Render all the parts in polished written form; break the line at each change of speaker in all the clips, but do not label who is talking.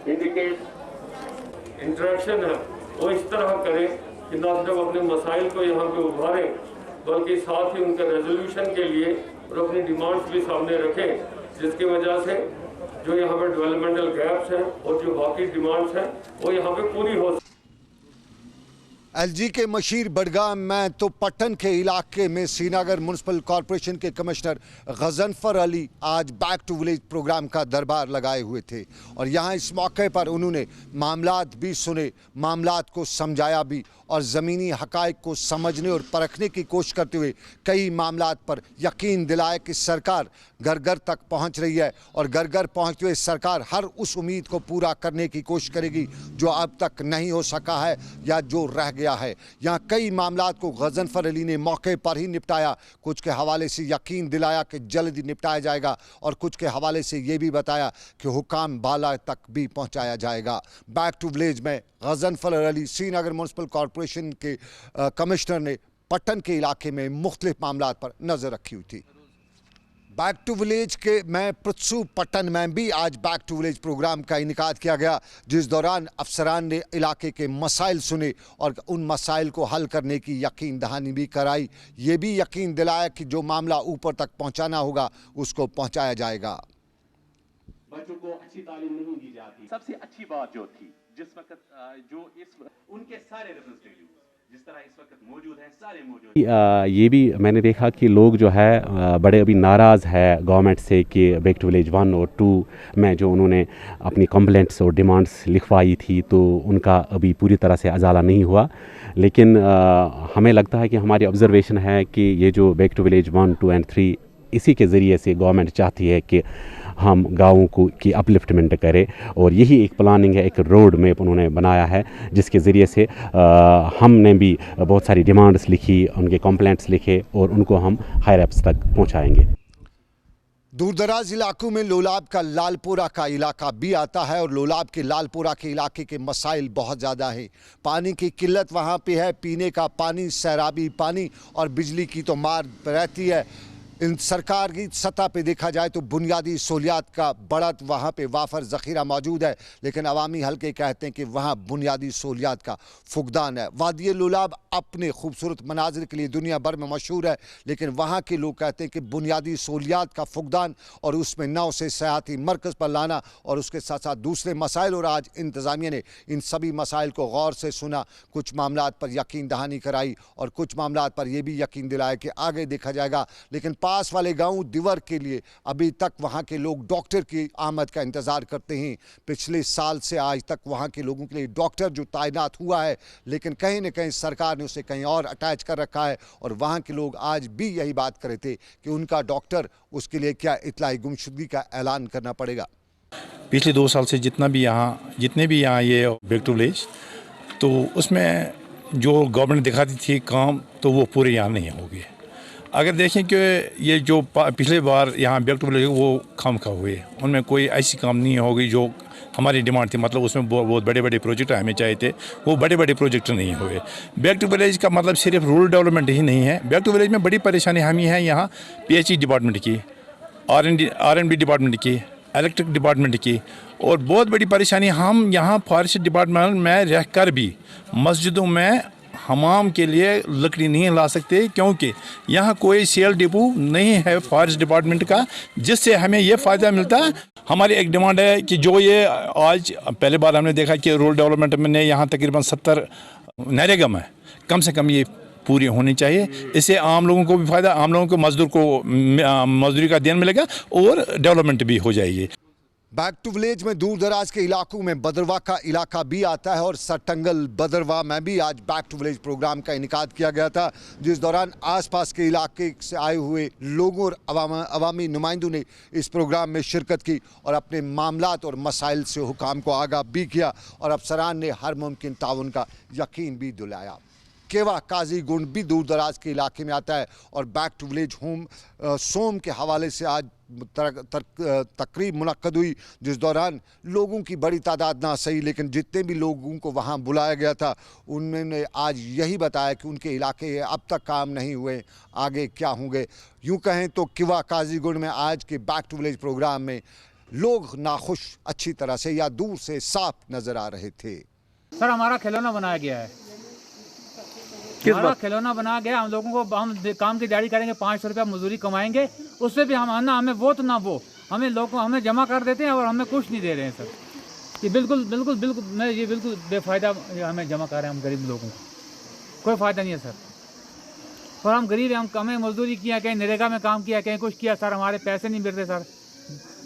Indicate interaction है वो इस तरह करें कि न सिर्फ अपने मसाइल को यहाँ पे उभारें बल्कि साथ ही उनके रेजोल्यूशन के लिए और अपनी डिमांड्स भी सामने रखें, जिसकी वजह से जो यहाँ पे डेवलपमेंटल गैप्स हैं और जो बाकी डिमांड्स हैं वो यहाँ पे पूरी हो।
एलजी के मशीर बडगाम में तो पट्टन के इलाके में श्रीनगर म्यूनसिपल कॉरपोरेशन के कमिश्नर गजनफर अली आज बैक टू विलेज प्रोग्राम का दरबार लगाए हुए थे और यहाँ इस मौके पर उन्होंने मामलात भी सुने, मामलात को समझाया भी और ज़मीनी हक़ाइक़ को समझने और परखने की कोशिश करते हुए कई मामलात पर यकीन दिलाया कि सरकार घर घर तक पहुँच रही है और घर घर पहुँचते हुए सरकार हर उस उम्मीद को पूरा करने की कोशिश करेगी जो अब तक नहीं हो सका है या जो रह गया है। यहाँ कई मामलात को गजनफर अली ने मौके पर ही निपटाया, कुछ के हवाले से यकीन दिलाया कि जल्द ही निपटाया जाएगा और कुछ के हवाले से ये भी बताया कि हुकाम बाला तक भी पहुँचाया जाएगा। बैक टू विलेज में गजनफर अली श्रीनगर म्यूनसिपल कॉरपोरेशन के कमिश्नर ने पट्टन के इलाके में मुख्तलिफ मामलात पर नज़र रखी हुई थी। बैक टू विलेज के मैं पृथ्सू पट्टन में भी आज बैक टू विलेज प्रोग्राम का इनेकाद किया गया, जिस दौरान अफसरान ने इलाके के मसाइल सुने और उन मसाइल को हल करने की यकीन दहानी भी कराई। ये भी यकीन दिलाया कि जो मामला ऊपर तक पहुंचाना होगा उसको पहुंचाया जाएगा।
बच्चों को अच्छी तालीम नहीं दी जाती। सबसे अच्छी बात जो थी जिस वक्त जो इस उनके सारे रिप्रेजेंटेटिव जिस तरह इस वक्त मौजूद हैं सारे मौजूद।
ये भी मैंने देखा कि लोग जो है बड़े अभी नाराज़ है गवर्नमेंट से कि बैक टू विलेज 1 और 2 में जो उन्होंने अपनी कंप्लेंट्स और डिमांड्स लिखवाई थी तो उनका अभी पूरी तरह से अजाला नहीं हुआ। लेकिन हमें लगता है कि हमारी ऑब्जर्वेशन है कि ये जो बैक टू विलेज 1, 2 एंड 3 इसी के ज़रिए से गवर्नमेंट चाहती है कि हम गाँवों को की अपलिफ्टमेंट करें और यही एक प्लानिंग है, एक रोड मैप उन्होंने बनाया है जिसके ज़रिए से हमने भी बहुत सारी डिमांड्स लिखी, उनके कंप्लेंट्स लिखे और उनको हम हायर अप्स तक पहुंचाएंगे।
दूर दराज इलाकों में लोलाब का लालपुरा का इलाका भी आता है और लोलाब के लालपुरा के इलाके के मसाइल बहुत ज़्यादा हैं। पानी की किल्लत वहाँ पे है, पीने का पानी, सैराबी पानी और बिजली की तो मार रहती है। इन सरकार की सतह पे देखा जाए तो बुनियादी सहूलियात का बढ़त वहाँ पे वाफर ज़ख़ीरा मौजूद है, लेकिन अवामी हल्के कहते हैं कि वहाँ बुनियादी सहूलियात का फुकदान है। वादी लोलाब अपने खूबसूरत मनाजिर के लिए दुनिया भर में मशहूर है, लेकिन वहाँ के लोग कहते हैं कि बुनियादी सहूलियात का फुकदान और उसमें नौ से सयाती मरकज़ पर लाना और उसके साथ साथ दूसरे मसाइल, और आज इंतज़ामिया ने इन सभी मसाइल को गौर से सुना, कुछ मामलात पर यकीन दहानी कराई और कुछ मामलात पर यह भी यकीन दिलाया कि आगे देखा जाएगा। लेकिन पास वाले गांव दिवर के लिए अभी तक वहां के लोग डॉक्टर की आमद का इंतज़ार करते हैं। पिछले साल से आज तक वहां के लोगों के लिए डॉक्टर जो तैनात हुआ है, लेकिन कहीं न कहीं सरकार ने उसे कहीं और अटैच कर रखा है और वहां के लोग आज भी यही बात कर रहे थे कि उनका डॉक्टर उसके लिए क्या इत्तलाई गुमशुदगी का ऐलान करना पड़ेगा।
पिछले 2 साल से जितने भी यहाँ ये बैक टू विलेज तो उसमें जो गवर्नमेंट दिखाती थी काम तो वो पूरे यहाँ नहीं हो गए। अगर देखें कि ये जो पिछले बार यहाँ बैक टू विलेज वो काम का हुए, उनमें कोई ऐसी काम नहीं होगी जो हमारी डिमांड थी, मतलब उसमें बहुत बड़े बड़े प्रोजेक्ट हमें चाहिए थे, वो बड़े बड़े प्रोजेक्ट नहीं हुए। बैक टू विलेज का मतलब सिर्फ रूरल डेवलपमेंट ही नहीं है, बैक टू विलेज में बड़ी परेशानी हमें है यहाँ PHE डिपार्टमेंट की, R&D डिपार्टमेंट की, इलेक्ट्रिक डिपार्टमेंट की, और बहुत बड़ी परेशानी हम यहाँ फॉरेस्ट डिपार्टमेंट में रह कर भी मस्जिदों में हमाम के लिए लकड़ी नहीं ला सकते क्योंकि यहाँ कोई सेल डिपो नहीं है फॉरेस्ट डिपार्टमेंट का, जिससे हमें ये फ़ायदा मिलता है। हमारी एक डिमांड है कि जो ये आज पहले बार हमने देखा कि रूरल डेवलपमेंट में यहाँ तकरीबन 70 नरेगा में कम से कम ये पूरी होनी चाहिए। इससे आम लोगों को भी फ़ायदा, आम लोगों को मजदूर को मजदूरी का देन मिलेगा और डेवलपमेंट भी हो जाएगी।
बैक टू विलेज में दूर दराज के इलाकों में बदरवा का इलाका भी आता है और सटंगल बदरवा में भी आज बैक टू विलेज प्रोग्राम का इनेकाद किया गया था, जिस दौरान आसपास के इलाके से आए हुए लोगों और अवामी नुमाइंदों ने इस प्रोग्राम में शिरकत की और अपने मामलात और मसाइल से हुकाम को आगाह भी किया और अफसरान ने हर मुमकिन ताउन का यकीन भी दिलाया। केवा काजी गुंड भी दूर दराज के इलाके में आता है और बैक टू विलेज होम सोम के हवाले से आज तकरीब मुनक्कद हुई, जिस दौरान लोगों की बड़ी तादाद ना सही लेकिन जितने भी लोगों को वहाँ बुलाया गया था उन्होंने आज यही बताया कि उनके इलाके अब तक काम नहीं हुए, आगे क्या होंगे। यूँ कहें तो केवा काजीगुंड में आज के बैक टू विलेज प्रोग्राम में लोग नाखुश अच्छी तरह से या दूर से साफ नजर आ रहे थे।
सर हमारा खिलौना बनाया गया है, हमारा खिलौना बनाया गया। हम लोगों को हम काम की दिहाड़ी करेंगे, 500 रुपया मजदूरी कमाएंगे, उससे भी हम ना हमें वो तो ना वो हमें लोगों हमें जमा कर देते हैं और हमें कुछ नहीं दे रहे हैं सर। ये बिल्कुल बिल्कुल बिल्कुल मैं ये बिल्कुल बेफ़ायदा हमें जमा कर रहे हैं हम गरीब लोगों को, कोई फ़ायदा नहीं है सर। और हम गरीब हैं, हम कमें मजदूरी किया, कहीं नरेगा में काम किया, कहीं कुछ किया सर, हमारे पैसे नहीं मिलते सर।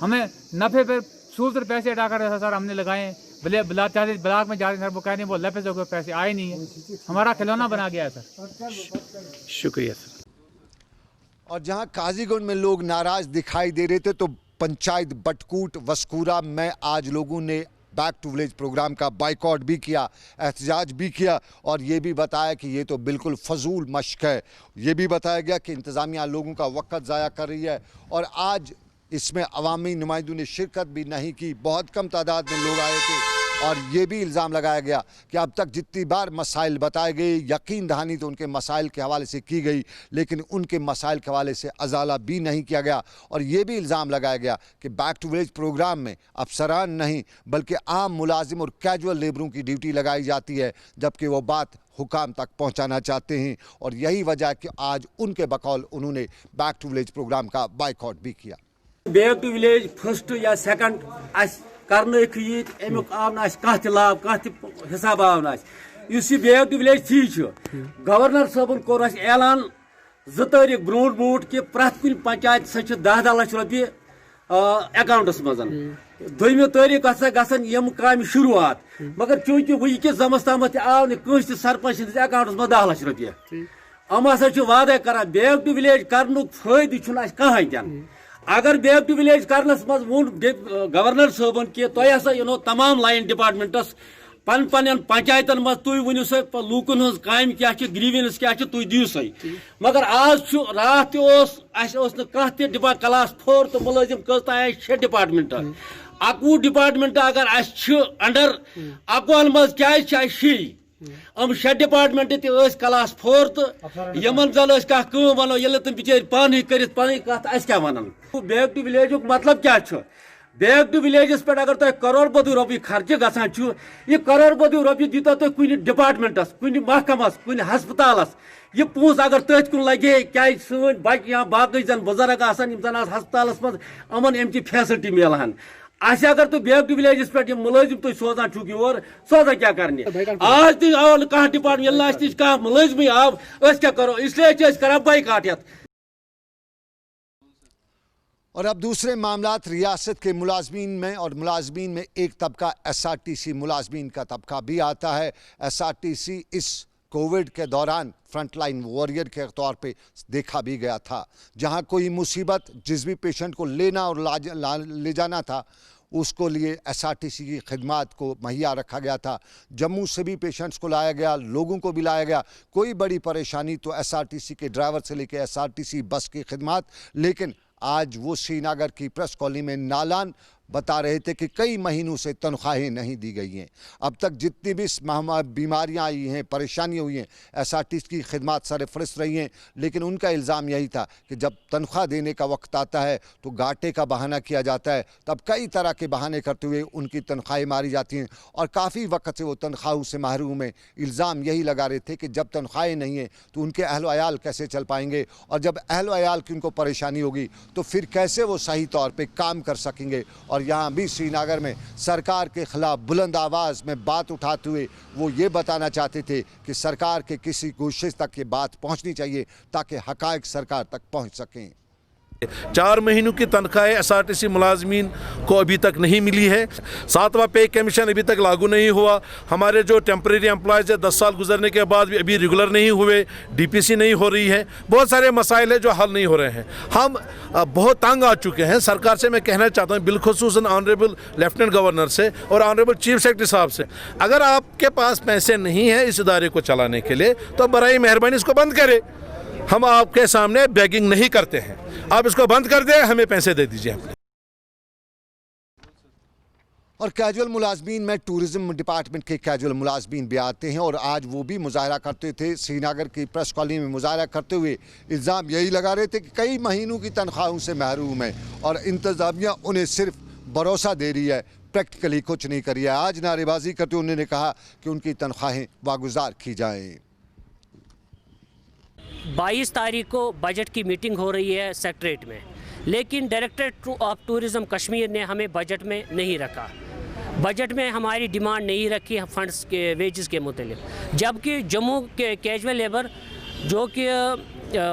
हमें नफ़े पर सूद पर पैसे अदा कर रहे थे सर, हमने लगाए ब्लाक में जा रहे सर, वो कह रहे वो लफे से पैसे आए नहीं है, हमारा खिलौना बना गया है सर।
शुक्रिया सर।
और जहां काजीगुंड में लोग नाराज दिखाई दे रहे थे तो पंचायत बटकूट वस्कूरा में आज लोगों ने बैक टू विलेज प्रोग्राम का बाइकआउट भी किया, एहतजाज भी किया और ये भी बताया कि ये तो बिल्कुल फजूल मश्क है। ये भी बताया गया कि इंतज़ामिया लोगों का वक्त ज़ाया कर रही है और आज इसमें अवामी नुमाइंदों ने शिरकत भी नहीं की, बहुत कम तादाद में लोग आए थे। और ये भी इल्ज़ाम लगाया गया कि अब तक जितनी बार मसाइल बताए गए, यकीन दहानी तो उनके मसाइल के हवाले से की गई, लेकिन उनके मसाइल के हवाले से अजाला भी नहीं किया गया। और ये भी इल्ज़ाम लगाया गया कि बैक टू विलेज प्रोग्राम में अफसरान नहीं बल्कि आम मुलाजिम और कैजुअल लेबरों की ड्यूटी लगाई जाती है, जबकि वो बात हुकाम तक पहुंचाना चाहते हैं। और यही वजह है कि आज उनके बकौल उन्होंने बैक टू विलेज प्रोग्राम का बाइकआउट भी किया।
बैक टू विलेज फर्स्ट या सेकंड अमुक आव ना लाभ कह हिसाब आव ना बैक टू विलेज थी गवर्नर साहबन कोर ऐलान 2 तारीख ब्रो ब्रो कि प्रत कुछ पंचायत सा 10-10 लाख रुपये अकाउंटस मज। 2 तारीख हसा गम काम शुरुआत, मगर चूंकि वस जमस तम आव नस सरपंच अकाउंटस मज 10 लाख रुपये। हम हसा वादा कर बैक टू विलेज कर फायदे कहें। अगर बैक टू विलेज करनस मज वोन गवर्नर साहबन कि तुम हसा इन तमाम लाइन डिपार्टमेंटस पन पंचायतन मज तुम वनु सा लूकन हज काम क्या ग्रीवेंस क्या तुम दिव सा। मगर आज रात कह क्लास 4 मुलाजिम कस 6 डिपार्टमेंट 11 डिपार्टमेंट अगर अंडर 11 मज क्या 6 हम 6 डिपार्टमेंट क्लास 4 तो यमन जन कह वनो ये तुम बिचार पानी कर कत क्या वन। बैक टू विलेज मतलब क्या बैक टू विलेजस पे अगर तुम करोड़ बदी रुपये खर्च गसान यह करोड़ बदी रुपये दीतो तुम कुन डिपार्टमेंटस कुन महकमस कुन हस्पतालस यह पोस अगर तथ कुन लगे क्या सन बच्चे या बाकी जन बुजुर्ग आसान हस्पतालस मज अमन अमि फैसिलिटी मिलान। अगर तुम बैक टू विलेजस पे मुलाजिम तुम सोजान छुक योर सोजा क्या करने आज तुम आव कह डिपार्टमेंट कह मुलाजिम आव क्या करो, इसलिए कर बाइकाट।
और अब दूसरे मामलात रियासत के मुलाजमीन में, और मुलाजमीन में एक तबका SRTC मुलाजमीन का तबका भी आता है। SRTC इस कोविड के दौरान फ्रंटलाइन वॉरियर के तौर पे देखा भी गया था। जहां कोई मुसीबत जिस भी पेशेंट को लेना और ले जाना था उसको लिए SRTC की खिदमात को मुहैया रखा गया था। जम्मू से भी पेशेंट्स को लाया गया, लोगों को भी लाया गया। कोई बड़ी परेशानी तो SRTC के ड्राइवर से लेकर SRTC बस की खिदमात। लेकिन आज वो श्रीनगर की प्रेस कॉलोनी में नालान बता रहे थे कि कई महीनों से तनख्वाहें नहीं दी गई हैं। अब तक जितनी भी बीमारियां आई हैं, परेशानियां हुई हैं, SRTC की खिदमत सरफरस्त रही हैं। लेकिन उनका इल्ज़ाम यही था कि जब तनख्वाह देने का वक्त आता है तो घाटे का बहाना किया जाता है, तब कई तरह के बहाने करते हुए उनकी तनख्वाहें मारी जाती हैं और काफ़ी वक्त से वो तनख्वाहों से महरूम हैं। इल्ज़ाम यही लगा रहे थे कि जब तनख्वाहें नहीं हैं तो उनके अहल वयाल कैसे चल पाएंगे, और जब अहल वयाल की उनको परेशानी होगी तो फिर कैसे वो सही तौर पर काम कर सकेंगे। और यहाँ भी श्रीनगर में सरकार के खिलाफ बुलंद आवाज़ में बात उठाते हुए वो ये बताना चाहते थे कि सरकार के किसी कोशिश तक ये बात पहुँचनी चाहिए ताकि हक़ाइक़ सरकार तक पहुँच सकें।
4 महीनों की तनख्वाह SRTC मुलाजमीन को अभी तक नहीं मिली है। 7वां पे कमीशन अभी तक लागू नहीं हुआ। हमारे जो टेम्परेरी एम्प्लॉयज़ है 10 साल गुजरने के बाद भी अभी रेगुलर नहीं हुए, DPC नहीं हो रही है। बहुत सारे मसाइल है जो हल नहीं हो रहे हैं। हम बहुत तंग आ चुके हैं। सरकार से मैं कहना चाहता हूँ, बिलखुसूसन ऑनरेबल लेफ्टिनेंट गवर्नर से और ऑनरेबल चीफ सेक्रेटरी साहब से, अगर आपके पास पैसे नहीं हैं इस इदारे को चलाने के लिए तो बराए मेहरबानी इसको बंद करें। हम आपके सामने बेगिंग नहीं करते हैं, आप इसको बंद कर दें, हमें पैसे दे दीजिए अपने।
और कैजुअल मुलाजमीन में टूरिज़्म डिपार्टमेंट के कैजुअल मुलाजमीन भी आते हैं और आज वो भी मुजाहरा करते थे। श्रीनगर की प्रेस कॉलोनी में मुजाहरा करते हुए इल्ज़ाम यही लगा रहे थे कि कई महीनों की तनख्वाहों से महरूम है और इंतज़ामिया उन्हें सिर्फ भरोसा दे रही है, प्रैक्टिकली कुछ नहीं कर रही है। आज नारेबाजी करते उन्होंने कहा कि उनकी तनख्वाहें वागुजार की जाएं।
22 तारीख को बजट की मीटिंग हो रही है सेक्रेटरीट में, लेकिन डायरेक्टरेट ऑफ टूरिज़्म कश्मीर ने हमें बजट में नहीं रखा। बजट में हमारी डिमांड नहीं रखी फंड्स के वेजेस के मुतालिक, जबकि जम्मू के कैजुअल लेबर जो कि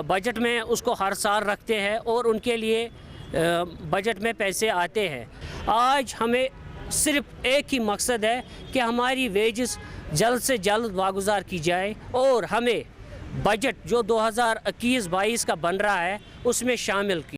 बजट में उसको हर साल रखते हैं और उनके लिए बजट में पैसे आते हैं। आज हमें सिर्फ एक ही मकसद है कि हमारी वेजेस जल्द से जल्द वागुजार की जाए और हमें बजट जो 2021-22 का बन रहा है उसमें शामिल की